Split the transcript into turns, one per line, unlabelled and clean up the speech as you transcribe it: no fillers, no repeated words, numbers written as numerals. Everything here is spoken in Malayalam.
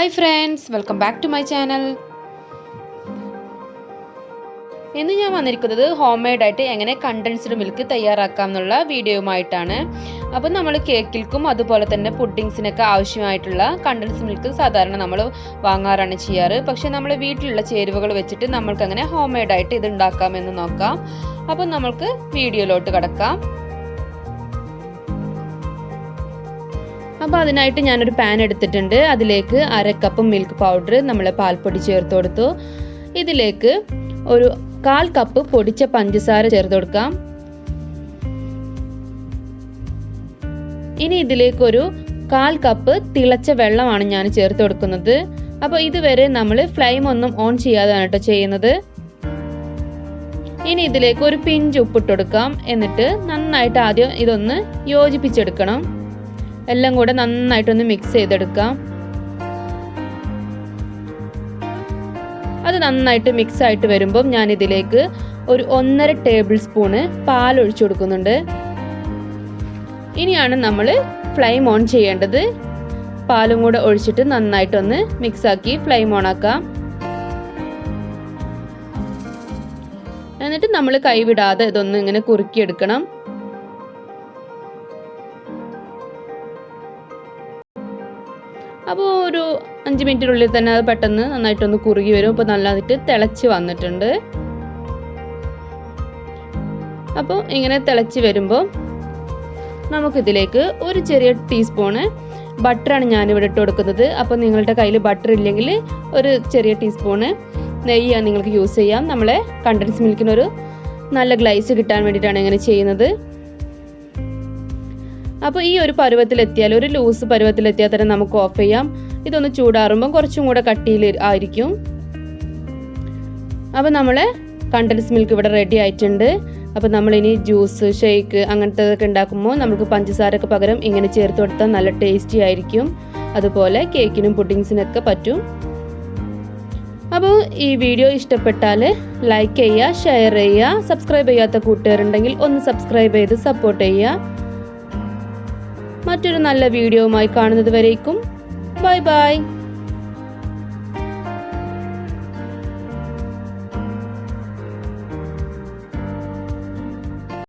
Hi friends, welcome back to my channel. ഇന്ന് ഞാൻ വന്നിരിക്കുന്നത് ഹോം മെയ്ഡ് ആയിട്ട് എങ്ങനെ കണ്ടൻസ്ഡ് മിൽക്ക് തയ്യാറാക്കാമെന്നുള്ള വീഡിയോയുമായിട്ടാണ്. അപ്പോൾ നമ്മൾ കേക്കിൽക്കും അതുപോലെ തന്നെ പുഡിങ്സിനൊക്കെ ആവശ്യമായിട്ടുള്ള കണ്ടൻസ്ഡ് മിൽക്ക് സാധാരണ നമ്മൾ വാങ്ങാറാണ് ചെയ്യാറ്. പക്ഷേ നമ്മൾ വീട്ടിലുള്ള ചേരുവകൾ വെച്ചിട്ട് നമ്മൾക്ക് അങ്ങനെ ഹോം മെയ്ഡ് ആയിട്ട് ഇത് ഉണ്ടാക്കാമെന്ന് നോക്കാം. അപ്പോൾ നമുക്ക് വീഡിയോയിലോട്ട് കടക്കാം. അപ്പോൾ അതിനായിട്ട് ഞാനൊരു പാൻ എടുത്തിട്ടുണ്ട്. അതിലേക്ക് 1/2 കപ്പ് മിൽക്ക് പൗഡർ നമ്മൾ പാൽപ്പൊടി ചേർത്ത് കൊടുത്തു. ഇതിലേക്ക് ഒരു 1/4 കപ്പ് പൊടിച്ച പഞ്ചസാര ചേർത്ത് കൊടുക്കാം. ഇനി ഇതിലേക്ക് ഒരു 1/4 കപ്പ് തിളച്ച വെള്ളമാണ് ഞാൻ ചേർത്ത് കൊടുക്കുന്നത്. അപ്പോൾ ഇതുവരെ നമ്മൾ ഫ്ലെയിം ഒന്നും ഓൺ ചെയ്യാതെയാണ് കേട്ടോ ചെയ്യുന്നത്. ഇനി ഇതിലേക്ക് ഒരു പിഞ്ച് ഉപ്പിട്ട് കൊടുക്കാം. എന്നിട്ട് നന്നായിട്ട് ആദ്യം ഇതൊന്ന് യോജിപ്പിച്ചെടുക്കണം. എല്ലാം കൂടെ നന്നായിട്ടൊന്ന് മിക്സ് ചെയ്തെടുക്കാം. അത് നന്നായിട്ട് മിക്സ് ആയിട്ട് വരുമ്പോൾ ഞാൻ ഇതിലേക്ക് ഒരു 1.5 ടേബിൾ സ്പൂണ് പാൽ ഒഴിച്ചു കൊടുക്കുന്നുണ്ട്. ഇനിയാണ് നമ്മൾ ഫ്ലെയിം ഓൺ ചെയ്യേണ്ടത്. പാലും കൂടെ ഒഴിച്ചിട്ട് നന്നായിട്ടൊന്ന് മിക്സ് ആക്കി ഫ്ലെയിം ഓൺ ആക്കാം. എന്നിട്ട് നമ്മൾ കൈവിടാതെ ഇതൊന്ന് ഇങ്ങനെ കുറുക്കിയെടുക്കണം. അപ്പോൾ ഒരു 5 മിനിറ്റിനുള്ളിൽ തന്നെ അത് പെട്ടെന്ന് നന്നായിട്ടൊന്ന് കുറുകി വരും. അപ്പോൾ നല്ലതായിട്ട് തിളച്ച് വന്നിട്ടുണ്ട്. അപ്പോൾ ഇങ്ങനെ തിളച്ച് വരുമ്പോൾ നമുക്കിതിലേക്ക് ഒരു ചെറിയ ടീസ്പൂണ് ബട്ടറാണ് ഞാനിവിടെ ഇട്ട് കൊടുക്കുന്നത്. അപ്പോൾ നിങ്ങളുടെ കയ്യിൽ ബട്ടർ ഇല്ലെങ്കിൽ ഒരു ചെറിയ ടീസ്പൂണ് നെയ്യാണ് നിങ്ങൾക്ക് യൂസ് ചെയ്യാം. നമ്മളെ കണ്ടൻസ് മിൽക്കിനൊരു നല്ല ഗ്ലൈസ് കിട്ടാൻ വേണ്ടിയിട്ടാണ് ഇങ്ങനെ ചെയ്യുന്നത്. അപ്പോൾ ഈ ഒരു പരുവത്തിലെത്തിയാൽ, ഒരു ലൂസ് പരുവത്തിലെത്തിയാൽ തന്നെ നമുക്ക് ഓഫ് ചെയ്യാം. ഇതൊന്ന് ചൂടാറുമ്പോൾ കുറച്ചും കൂടെ കട്ടിയിൽ ആയിരിക്കും. അപ്പോൾ നമ്മളെ കണ്ടൻസ് മിൽക്ക് ഇവിടെ റെഡി ആയിട്ടുണ്ട്. അപ്പോൾ നമ്മളിനി ജ്യൂസ്, ഷേക്ക് അങ്ങനത്തെതൊക്കെ ഉണ്ടാക്കുമ്പോൾ നമുക്ക് പഞ്ചസാരക്ക് പകരം ഇങ്ങനെ ചേർത്ത് കൊടുത്താൽ നല്ല ടേസ്റ്റി ആയിരിക്കും. അതുപോലെ കേക്കിനും പുഡിങ്സിനൊക്കെ പറ്റും. അപ്പോൾ ഈ വീഡിയോ ഇഷ്ടപ്പെട്ടാൽ ലൈക്ക് ചെയ്യുക, ഷെയർ ചെയ്യുക. സബ്സ്ക്രൈബ് ചെയ്യാത്ത കൂട്ടുകാരുണ്ടെങ്കിൽ ഒന്ന് സബ്സ്ക്രൈബ് ചെയ്ത് സപ്പോർട്ട് ചെയ്യുക. മറ്റൊരു നല്ല വീഡിയോയുമായി കാണുന്നത് വരേക്കും ബൈ ബൈ.